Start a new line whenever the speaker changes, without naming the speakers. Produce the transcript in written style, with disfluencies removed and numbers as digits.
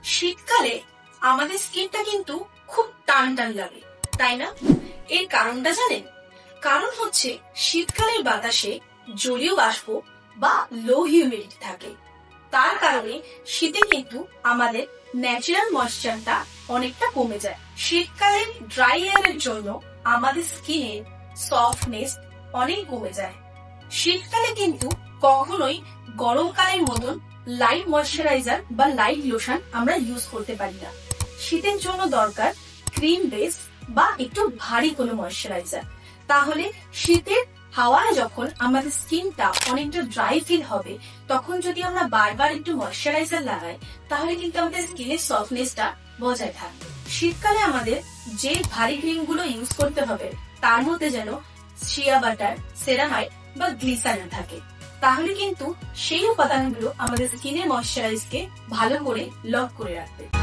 শীতকালে আমাদের স্কিনটা কিন্তু খুব টান টান লাগে, তাই না? এর কারণটা জানেন? কারণ হচ্ছে শীতকালের বাতাসে জলীয় বাষ্প বা লো হিউমিডিটি থাকে। তার কারণে শীতে কিন্তু আমাদের ন্যাচারাল ময়েশ্চারটা অনেকটা কমে যায়। শীতকালের ড্রাই এয়ারের জন্য আমাদের স্কিনের সফটনেস অনেক কমে যায়। শীতকালে কিন্তু কখনোই গরমকালের মতন লাইট ময়েশ্চারাইজার বা লাইট লোশন আমরা ইউজ করতে পারি না। শীতের জন্য দরকার ক্রিম বেস বা একটু ভারী কোনো ময়েশ্চারাইজার। তাহলে শীতের হাওয়ায় যখন আমাদের স্কিনটা অনেকটা ড্রাই ফিল হবে, তখন যদি আমরা বারবার একটু ময়েশ্চারাইজার লাগাই, তাহলে কিন্তু আমাদের স্কিনের সফটনেসটা বজায় থাকবে। শীতকালে আমাদের যে ভারী ক্রিম গুলো ইউজ করতে হবে তার মধ্যে যেন শিয়া বাটার, সেরামাইড বা গ্লিসারিন থাকে। তাহলে কিন্তু সেই উপাদানগুলো আমাদের স্কিনের ময়েশ্চারাইজকে ভালো করে লক করে রাখবে।